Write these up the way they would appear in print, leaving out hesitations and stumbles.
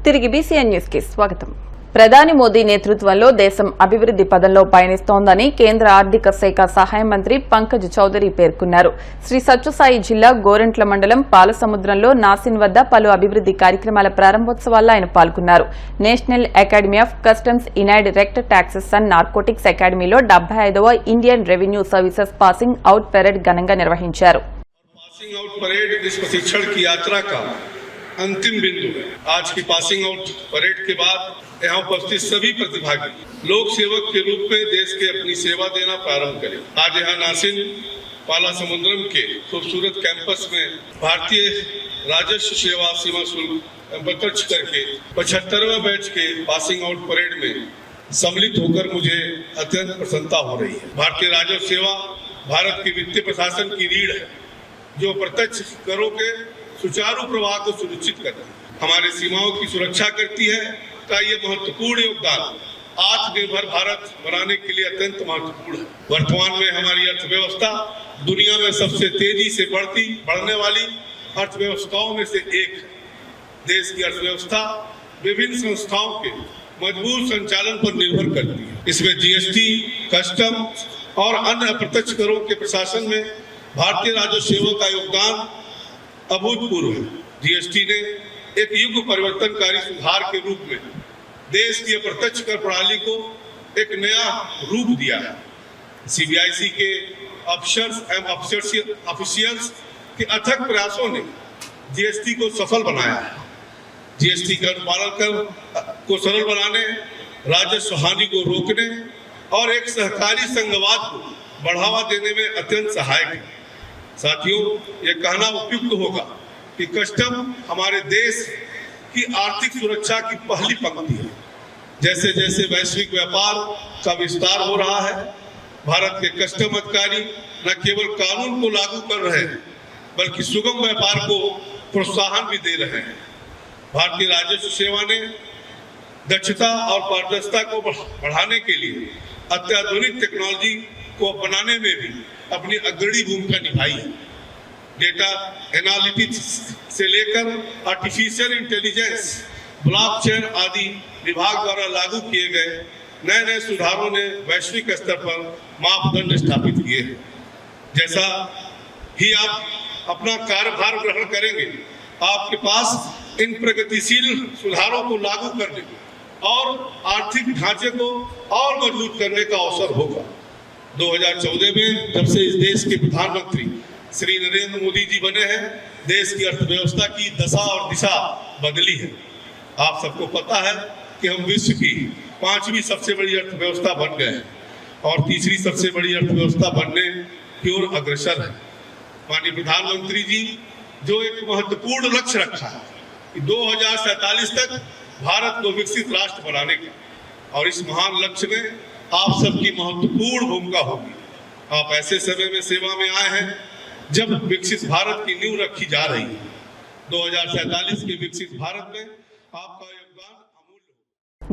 తిరిగి BCN news కి స్వాగతం. ప్రధాని మోదీ నేతృత్వంలో దేశం అభివృద్ది పదంలో పయనిస్తోందని కేంద్ర ఆర్థిక శాఖ సహాయ మంత్రి పంకజ్ చౌదరి పేర్కొన్నారు. శ్రీ సత్యసాయి జిల్లా గోరంట్ల మండలం పాలసముద్రంలో నాసిన్ వద్ద పలు అభివృద్ది కార్యక్రమాల ప్రారంభోత్సవాల్లో ఆయన పాల్గొన్నారు. National academy of customs indirect taxes and narcotics అకాడమీలో 75వ Indian revenue services passing out parade ఘనంగా నిర్వహించారు. अंतिम बिंदु है। आज की पासिंग आउट परेड के बाद यहाँ उपस्थित सभी प्रतिभागी लोक सेवक के रूप में देश के अपनी सेवा देना प्रारंभ करें। आज यहाँ नासिन पालासमुद्रम के खूबसूरत कैंपस में भारतीय राजस्व सेवा सीमा शुल्क प्रत्यक्ष करके 75वें बैच के पासिंग आउट परेड में सम्मिलित होकर मुझे अत्यंत प्रसन्नता हो रही है। भारतीय राजस्व सेवा भारत की वित्तीय प्रशासन की रीढ़ है, जो प्रत्यक्ष करों के सुचारू प्रवाह को सुनिश्चित करती है, हमारे सीमाओं की सुरक्षा करती है। का ये महत्वपूर्ण योगदान आत्मनिर्भर भारत बनाने के लिए अत्यंत महत्वपूर्ण है। वर्तमान में हमारी अर्थव्यवस्था दुनिया में सबसे तेजी से बढ़ने वाली अर्थव्यवस्थाओं में से एक है। देश की अर्थव्यवस्था विभिन्न संस्थाओं के मजबूत संचालन पर निर्भर करती है। इसमें जीएसटी, कस्टम और अन्य अप्रत्यक्ष करों के प्रशासन में भारतीय राजस्व सेवा का योगदान अभूतपूर्व है। जीएसटी ने एक युग परिवर्तनकारी सुधार के रूप में देश की अप्रत्यक्ष कर प्रणाली को एक नया रूप दिया है। सीबीआईसी के अफसर्स एवं ऑफिशियल्स के अथक प्रयासों ने जीएसटी को सफल बनाया है। जीएसटी कर पालन को सरल बनाने, राजस्व हानि को रोकने और एक सहकारी संघवाद को बढ़ावा देने में अत्यंत सहायक है। साथियों, ये कहना उपयुक्त होगा कि कस्टम हमारे देश की आर्थिक सुरक्षा की पहली पंक्ति है। जैसे जैसे वैश्विक व्यापार का विस्तार हो रहा है, भारत के कस्टम अधिकारी न केवल कानून को लागू कर रहे हैं, बल्कि सुगम व्यापार को प्रोत्साहन भी दे रहे हैं। भारतीय राजस्व सेवा ने दक्षता और पारदर्शिता को बढ़ाने के लिए अत्याधुनिक टेक्नोलॉजी को अपनाने में भी अपनी अग्रणी भूमिका निभाई है। डेटा एनालिटिक्स से लेकर आर्टिफिशियल इंटेलिजेंस, ब्लॉकचेन आदि विभाग द्वारा लागू किए गए नए नए सुधारों ने वैश्विक स्तर पर मापदंड स्थापित किए हैं। जैसा ही आप अपना कार्यभार ग्रहण करेंगे, आपके पास इन प्रगतिशील सुधारों को लागू करने और आर्थिक ढांचे को और मजबूत करने का अवसर होगा। 2014 में जब से इस देश के प्रधानमंत्री श्री नरेंद्र मोदी जी बने हैं, देश की अर्थव्यवस्था की दशा और दिशा बदली है। आप सबको पता है कि हम विश्व की 5वीं सबसे बड़ी अर्थव्यवस्था बन गए हैं और तीसरी सबसे बड़ी अर्थव्यवस्था बनने की ओर अग्रसर है। माननीय प्रधानमंत्री जी जो एक महत्वपूर्ण लक्ष्य रखा है कि 2047 तक भारत को विकसित राष्ट्र बनाने का, और इस महान लक्ष्य में आप सबकी महत्वपूर्ण भूमिका होगी। आप ऐसे समय में सेवा में आए हैं जब विकसित भारत की नींव रखी जा रही है। 2047 के विकसित भारत में आपका योगदान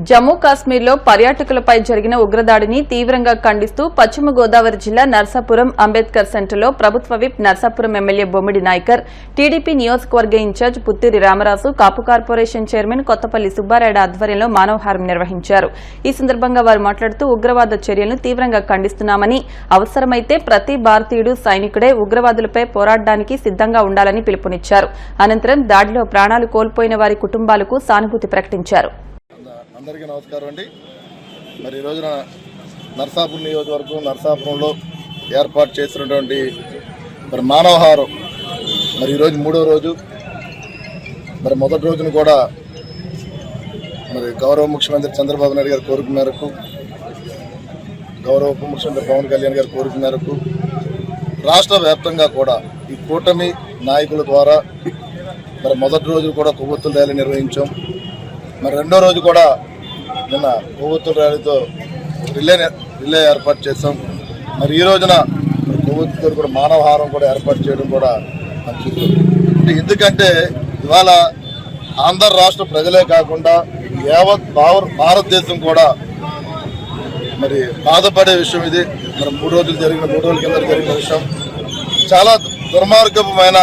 జమ్మూ కాశ్మీర్లో పర్యాటకులపై జరిగిన ఉగ్రదాడిని తీవ్రంగా ఖండిస్తూ పశ్చిమ గోదావరి జిల్లా నర్సాపురం అంబేద్కర్ సెంటర్లో ప్రభుత్వ విప్ నర్సాపురం ఎమ్మెల్యే బొమ్మిడి నాయకర్, టీడీపీ నియోజకవర్గ ఇన్ఛార్జ్ పుత్తూరి రామరాజు, కాపు కార్పొరేషన్ చైర్మన్ కొత్తపల్లి సుబ్బారాయుడు ఆధ్వర్యంలో మానవహారం నిర్వహించారు. ఈ సందర్భంగా వారు మాట్లాడుతూ ఉగ్రవాద చర్యలను తీవ్రంగా ఖండిస్తున్నామని, అవసరమైతే ప్రతి భారతీయుడు సైనికుడే ఉగ్రవాదులపై పోరాడడానికి సిద్దంగా ఉండాలని పిలుపునిచ్చారు. అనంతరం దాడిలో ప్రాణాలు కోల్పోయిన వారి కుటుంబాలకు సానుభూతి ప్రకటించారు. అందరికీ నమస్కారం అండి. మరి ఈ రోజున నర్సాపురం నియోజకవర్గం నర్సాపురంలో ఏర్పాటు చేసినటువంటి మరి మానవహారం మరి ఈరోజు 3వ రోజు. మరి మొదటి రోజున కూడా మరి గౌరవ ముఖ్యమంత్రి చంద్రబాబు నాయుడు గారి కోరిక మేరకు, గౌరవ ఉప ముఖ్యమంత్రి పవన్ కళ్యాణ్ గారి కోరిక మేరకు రాష్ట్ర వ్యాప్తంగా కూడా ఈ కూటమి నాయకుల ద్వారా మరి మొదటి రోజు కూడా కొవ్వొత్తుల ర్యాలీ నిర్వహించాం. మరి రెండో రోజు కూడా నిన్న కొవ్వొత్తుల ర్యాలీతో రిలే ఏర్పాటు చేసాం. మరి ఈ రోజున కొవ్వొత్తుతో కూడా మానవహారం కూడా ఏర్పాటు చేయడం కూడా మంచిది. ఎందుకంటే ఇవాళ ఆంధ్ర రాష్ట్ర ప్రజలే కాకుండా యావత్ భారతదేశం కూడా మరి బాధపడే విషయం ఇది. మరి 3 రోజుల కింద జరిగిన విషయం చాలా దుర్మార్గమైన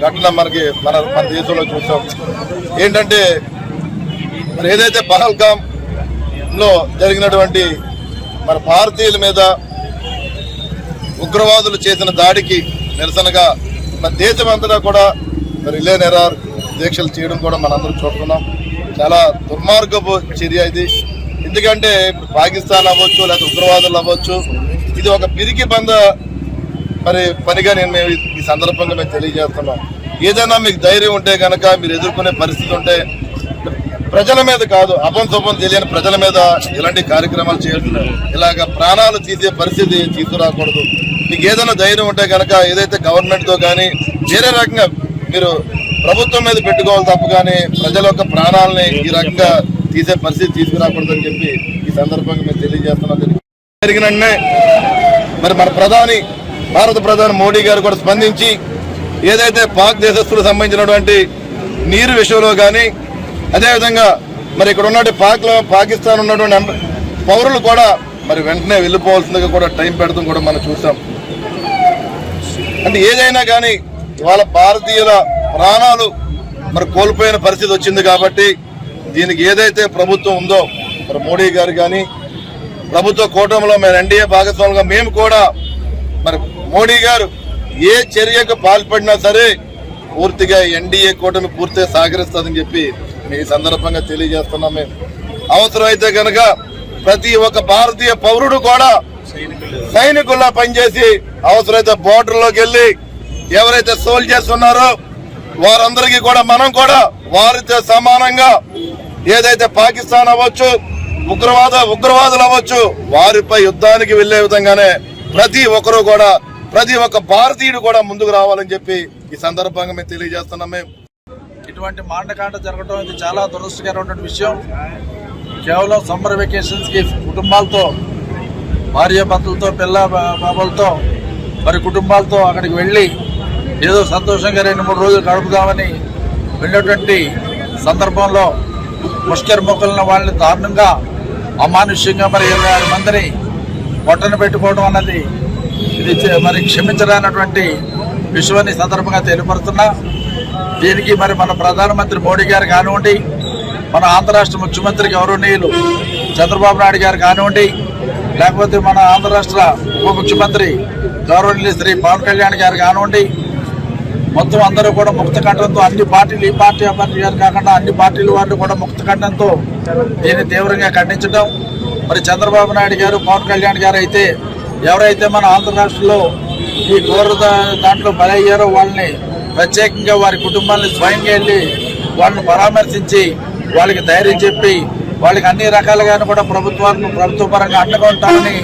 ఘటన మన దేశంలో చూసాం. ఏంటంటే మరి ఏదైతే పహల్గామ్ లో జరిగినటువంటి మన భారతీయుల మీద ఉగ్రవాదులు చేసిన దాడికి నిరసనగా మన దేశమంతటా కూడా మరి రిలే నిరాహార దీక్షలు చేయడం కూడా మనందరం చూస్తున్నాం. చాలా దుర్మార్గపు చర్య ఇది. ఎందుకంటే పాకిస్తాన్ అవ్వచ్చు లేదా ఉగ్రవాదులు అవ్వచ్చు, ఇది ఒక పిరికి బంద మరి పనిగా మేము ఈ సందర్భంగా మేము తెలియజేస్తున్నాం. ఏదైనా మీకు ధైర్యం ఉంటే కనుక మీరు ఎదుర్కొనే పరిస్థితి ఉంటే ప్రజల మీద కాదు, అపంశుభం తెలియని ప్రజల మీద ఇలాంటి కార్యక్రమాలు చేయడం, ఇలాగ ప్రాణాలు తీసే పరిస్థితి తీసుకురాకూడదు. మీకు ఏదైనా ధైర్యం ఉంటే కనుక ఏదైతే గవర్నమెంట్తో కానీ వేరే రకంగా మీరు ప్రభుత్వం మీద పెట్టుకోవాలి తప్ప కానీ ప్రజల యొక్క ప్రాణాలని ఈ రకంగా తీసే పరిస్థితి తీసుకురాకూడదని చెప్పి ఈ సందర్భంగా మేము తెలియజేస్తున్నాం. జరిగిన మరి మన భారత ప్రధాని మోడీ గారు కూడా స్పందించి ఏదైతే పాక్ దేశస్తులకు సంబంధించినటువంటి నీరు విషయంలో కానీ అదేవిధంగా మరి ఇక్కడ ఉన్నటువంటి పాకిస్తాన్ ఉన్నటువంటి పౌరులు కూడా మరి వెంటనే వెళ్ళిపోవాల్సిందిగా కూడా టైం పెడతాం కూడా మనం చూసాం. అంటే ఏదైనా కానీ ఇవాళ భారతీయుల ప్రాణాలు మరి కోల్పోయిన పరిస్థితి వచ్చింది కాబట్టి దీనికి ఏదైతే ప్రభుత్వం ఉందో మరి మోడీ గారు కానీ ప్రభుత్వ కూటమిలో మేము ఎన్డీఏ భాగస్వాములుగా మేము కూడా మరి మోడీ గారు ఏ చర్యకు పాల్పడినా సరే పూర్తిగా ఎన్డీఏ కూటమి పూర్తిగా సహకరిస్తుందని చెప్పి ఈ సందర్భంగా తెలియజేస్తున్నాం. మేము అవసరమైతే కనుక ప్రతి ఒక్క భారతీయ పౌరుడు కూడా సైనికుల్లా పనిచేసి అవసరమైతే బోర్డర్లోకి వెళ్ళి ఎవరైతే సోల్జర్స్ ఉన్నారో వారందరికీ కూడా మనం కూడా వారితో సమానంగా ఏదైతే పాకిస్తాన్ అవ్వచ్చు ఉగ్రవాదులు అవ్వచ్చు వారిపై యుద్ధానికి వెళ్లే విధంగానే ప్రతి ఒక్క భారతీయుడు కూడా ముందుకు రావాలని చెప్పి ఈ సందర్భంగా మేము తెలియజేస్తున్నాం. మేము ఇటువంటి మాండకాండ జరగడం ఇది చాలా దురదృష్టకరమైన విషయం. కేవలం సమ్మర్ వెకేషన్స్ కి కుటుంబాలతో భార్యాభర్తలతో పిల్ల బాబులతో మరి కుటుంబాలతో అక్కడికి వెళ్ళి ఏదో సంతోషంగా 2-3 రోజులు గడుపుదామని వెళ్ళినటువంటి సందర్భంలో ముష్కర్ మొక్కలను వాళ్ళని దారుణంగా అమానుష్యంగా మరి 26 మందిని పొట్టన పెట్టుకోవడం అన్నది ఇది మరి క్షమించరానటువంటి విషయాన్ని సందర్భంగా తెలియపరుస్తున్నా. దీనికి మరి మన ప్రధానమంత్రి మోడీ గారు కానివ్వండి, మన ఆంధ్ర రాష్ట్ర ముఖ్యమంత్రి గౌరవనీయులు చంద్రబాబు నాయుడు గారు కానివ్వండి, లేకపోతే మన ఆంధ్ర రాష్ట్ర ఉప ముఖ్యమంత్రి గౌరవనీయులు శ్రీ పవన్ కళ్యాణ్ గారు కానివ్వండి, మొత్తం అందరూ కూడా ముక్త కంఠంతో అన్ని పార్టీలు ఈ పార్టీ ఆ పార్టీ గారు కాకుండా అన్ని పార్టీల వాళ్ళు కూడా ముక్త కంఠంతో దీన్ని తీవ్రంగా ఖండించడం. మరి చంద్రబాబు నాయుడు గారు పవన్ కళ్యాణ్ గారు అయితే ఎవరైతే మన ఆంధ్ర రాష్ట్రంలో ఈ ఘోర దాంట్లో బలయ్యారో వాళ్ళని ప్రత్యేకంగా వారి కుటుంబాన్ని స్వయంగా వెళ్ళి వాళ్ళని పరామర్శించి వాళ్ళకి ధైర్యం చెప్పి వాళ్ళకి అన్ని రకాలుగాను కూడా ప్రభుత్వ పరంగా అండగా ఉంటామని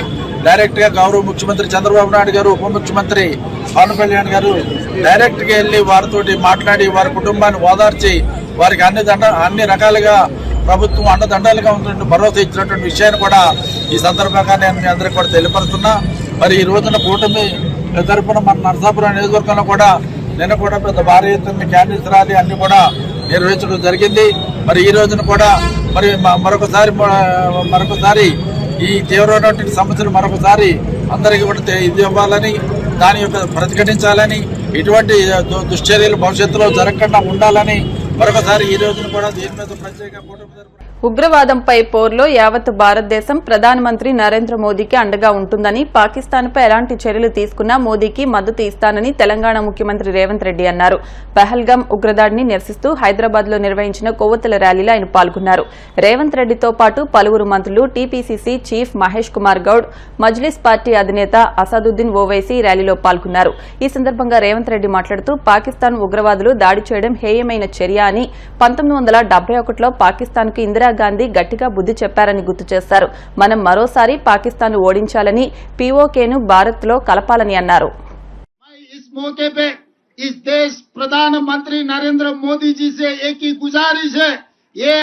డైరెక్ట్ గా గౌరవ ముఖ్యమంత్రి చంద్రబాబు నాయుడు గారు ఉప ముఖ్యమంత్రి పవన్ కళ్యాణ్ గారు డైరెక్ట్ గా వెళ్ళి వారితోటి మాట్లాడి వారి కుటుంబాన్ని ఓదార్చి వారికి అన్ని రకాలుగా ప్రభుత్వం అండదండాలుగా ఉన్నటువంటి భరోసా ఇచ్చినటువంటి విషయాన్ని కూడా ఈ సందర్భంగా నేను మీ అందరికీ కూడా తెలియపరుస్తున్నా. మరి ఈ రోజున కూటమి తరపున మన నరసాపురం నియోజకవర్గంలో కూడా నిన్న కూడా పెద్ద భారీ ఎత్తున క్యాండిడేట్స్ ర్యాలీ అన్ని కూడా నిర్వహించడం జరిగింది. మరి ఈ రోజున కూడా మరి మరొకసారి ఈ తీవ్రమైనటువంటి సమస్యలు మరొకసారి అందరికీ కూడా ఇది ఇవ్వాలని, దాని యొక్క ప్రతిఘటించాలని, ఇటువంటి దుశ్చర్యలు భవిష్యత్తులో జరగకుండా ఉండాలని మరొకసారి ఈ రోజున కూడా దీని మీద ప్రత్యేక కూటమి ఉగ్రవాదంపై పోర్లో యావత్ భారతదేశం ప్రధానమంత్రి నరేంద్ర మోదీకి అండగా ఉంటుందని, పాకిస్తాన్పై ఎలాంటి చర్యలు తీసుకున్నా మోదీకి మద్దతు ఇస్తానని తెలంగాణ ముఖ్యమంత్రి రేవంత్ రెడ్డి అన్నారు. పహల్గామ్ ఉగ్రదాడిని నిరసిస్తూ హైదరాబాద్ లో నిర్వహించిన కొవ్వొత్తుల ర్యాలీలో ఆయన పాల్గొన్నారు. రేవంత్ రెడ్డితో పాటు పలువురు మంత్రులు, TPCC chief Mahesh Kumar Goud, Majlis party అధినేత అసదుద్దీన్ ఓవైసీ ర్యాలీలో పాల్గొన్నారు. ఈ సందర్భంగా రేవంత్ రెడ్డి మాట్లాడుతూ పాకిస్తాన్ ఉగ్రవాదులు దాడి చేయడం హేయమైన చర్య అని, 1971లో పాకిస్తాన్కు ఇందిరాగాంధీ గట్టిగా బుద్ది చెప్పారని గుర్తు చేశారు. మనం మరోసారి పాకిస్తాన్ ఓడించాలని, పీఓకేను భారత్లో కలపాలని అన్నారు. इस देश प्रधानमंत्री नरेंद्र मोदी जी से एक ही गुजारिश है, ये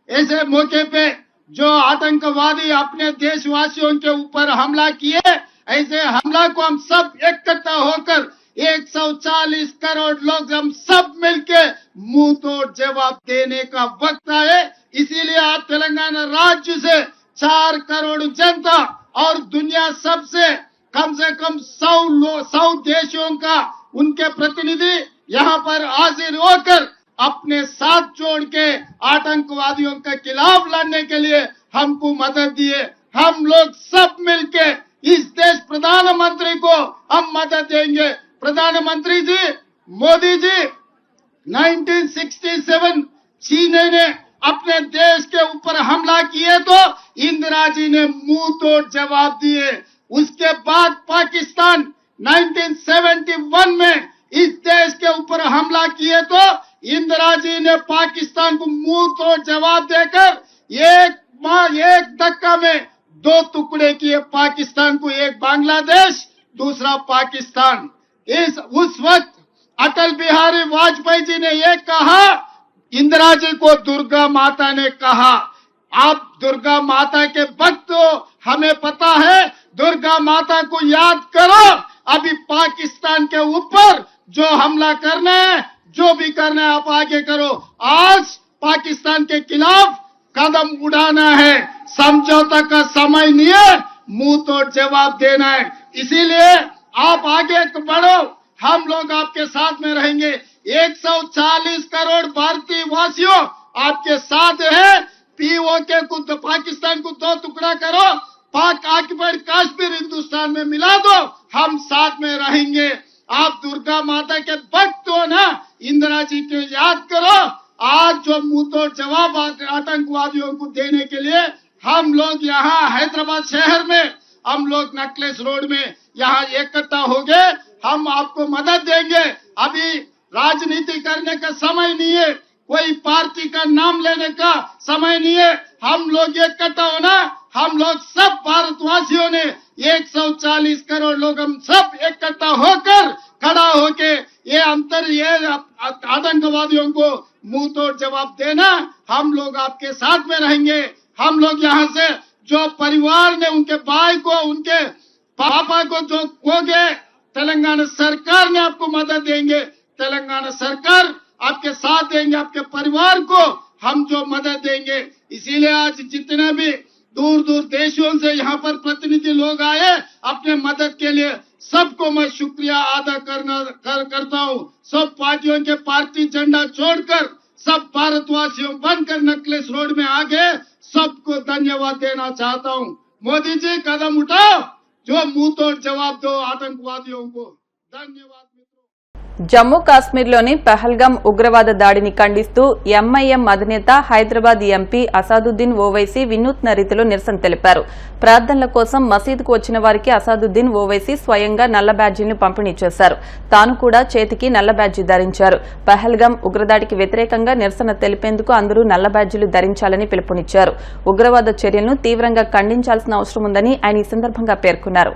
ऐसे मौके पे जो आतंकवादी अपने देशवासियों के ऊपर हमला किए, ऐसे हमला को हम सब इकट्ठा होकर 140 करोड़ लोग हम सब मिलके मुंह तोड़ जवाब देने का वक्त आए. इसीलिए आज तेलंगाना राज्य से 4 करोड़ जनता और दुनिया सबसे कम 100 देशों का उनके प्रतिनिधि यहाँ पर हाजिर होकर अपने साथ जोड़ के आतंकवादियों के खिलाफ लड़ने के लिए हमको मदद दिए। हम लोग सब मिलके इस देश प्रधानमंत्री को हम मदद देंगे। प्रधानमंत्री जी मोदी जी 1967 चीन ने अपने देश के ऊपर हमला किए तो इंदिरा जी ने मुंह तोड़ जवाब दिए। उसके बाद पाकिस्तान 1971 में इस देश के ऊपर हमला किए तो इंदिरा जी ने पाकिस्तान को मुंह तोड़ जवाब देकर एक धक्का में दो टुकड़े किए पाकिस्तान को, एक बांग्लादेश दूसरा पाकिस्तान। उस वक्त अटल बिहारी वाजपेयी जी ने ये कहा, इंदिरा जी को दुर्गा माता ने कहा, आप दुर्गा माता के भक्त हो, हमें पता है, दुर्गा माता को याद करो। अभी पाकिस्तान के ऊपर जो हमला करना है, जो भी करना है आप आगे करो। आज पाकिस्तान के खिलाफ कदम उठाना है, समझौता का समय नहीं है, मुंह तोड़ जवाब देना है। इसीलिए आप आगे बढ़ो, हम लोग आपके साथ में रहेंगे। 140 करोड़ भारतीय वासियों आपके साथ है। पीओके को तो पाकिस्तान को दो टुकड़ा करो, पाक ऑक्युपाइड कश्मीर हिंदुस्तान में मिला दो, हम साथ में रहेंगे। आप दुर्गा माता के भक्त हो ना, इंदिरा जी को याद करो। आज जो मुंह तोड़ जवाब आतंकवादियों को देने के लिए हम लोग यहाँ हैदराबाद शहर में, हम लोग नेकलेस रोड में यहाँ इकट्ठा हो गए। हम आपको मदद देंगे। अभी राजनीति करने का समय नहीं है, कोई पार्टी का नाम लेने का समय नहीं है। हम लोग इकट्ठा होना, हम लोग सब भारतवासियों ने 140 करोड़ लोग हम सब इकट्ठा होकर खड़ा होके ये आतंकवादियों को मुंह तोड़ जवाब देना। हम लोग आपके साथ में रहेंगे। हम लोग यहाँ से जो परिवार ने उनके भाई को, उनके पापा को जो खो गए, तेलंगाना सरकार ने आपको मदद देंगे। तेलंगाना सरकार आपके साथ देंगे, आपके परिवार को हम जो मदद देंगे। इसीलिए आज जितने भी दूर दूर देशों से यहाँ पर प्रतिनिधि लोग आए अपने मदद के लिए, सबको मैं शुक्रिया अदा करता हूँ। सब पार्टियों के पार्टी झंडा छोड़कर सब भारतवासियों बनकर नेकलेस रोड में आ गए, सबको धन्यवाद देना चाहता हूँ। मोदी जी कदम उठाओ, जो मुंह तोड़ जवाब दो आतंकवादियों को। धन्यवाद। జమ్మూ కాశ్మీర్లోని పహల్గాం ఉగ్రవాద దాడిని ఖండిస్తూ ఎంఐఎం అధినేత హైదరాబాద్ ఎంపీ అసాదుద్దీన్ ఓవైసీ వినూత్న రీతిలో నిరసన తెలిపారు. ప్రార్థనల కోసం మసీదుకు వచ్చిన వారికి అసాదుద్దీన్ ఓవైసీ స్వయంగా నల్ల బ్యాడ్జీలను పంపిణీ చేశారు. తాను కూడా చేతికి నల్ల బ్యాడ్జీ ధరించారు. పహల్గాం ఉగ్రదాడికి వ్యతిరేకంగా నిరసన తెలిపేందుకు అందరూ నల్ల బ్యాడ్జీలు ధరించాలని పిలుపునిచ్చారు. ఉగ్రవాద చర్యలను తీవ్రంగా ఖండించాల్సిన అవసరం ఉందని ఆయన ఈ సందర్భంగా పేర్కొన్నారు.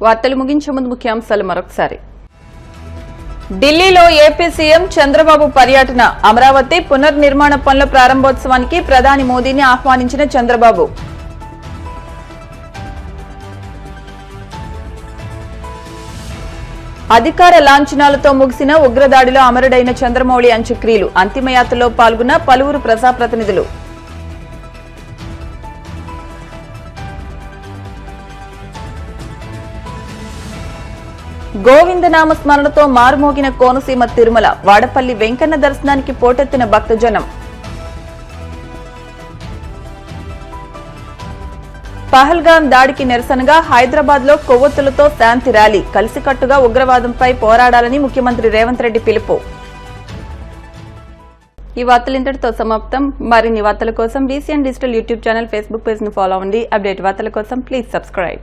వార్తలు ముగించే ముందు ముఖ్యాంశాలు మరొకసారి. ఢిల్లీలో ఏపీ సీఎం చంద్రబాబు పర్యటన. అమరావతి పునర్నిర్మాణ పనుల ప్రారంభోత్సవానికి ప్రధాని మోదీని ఆహ్వానించిన చంద్రబాబు. అధికార లాంఛనాలతో ముగిసిన ఉగ్రదాడిలో అమరుడైన చంద్రమౌళి అంత్యక్రియలు. అంతిమయాత్రలో పాల్గొన్న పలువురు ప్రజాప్రతినిధులు. గోవిందనామ స్మరణతో మారుమోగిన కోనసీమ తిరుమల. వాడపల్లి వెంకన్న దర్శనానికి పోటెత్తిన భక్తజనం. పహల్గాం దాడికి నిరసనగా హైదరాబాద్ లో కొవ్వొత్తులతో శాంతి ర్యాలీ. కలిసికట్టుగా ఉగ్రవాదంపై పోరాడాలని ముఖ్యమంత్రి రేవంత్ రెడ్డి పిలుపు. ఈ వార్తలు ఇంతటితో సమాప్తం. మరిన్ని వార్తల కోసం VCN digital YouTube channel, Facebook page ను ఫాలో అవ్వండి. అప్డేట్ వార్తల కోసం ప్లీజ్ సబ్స్క్రైబ్.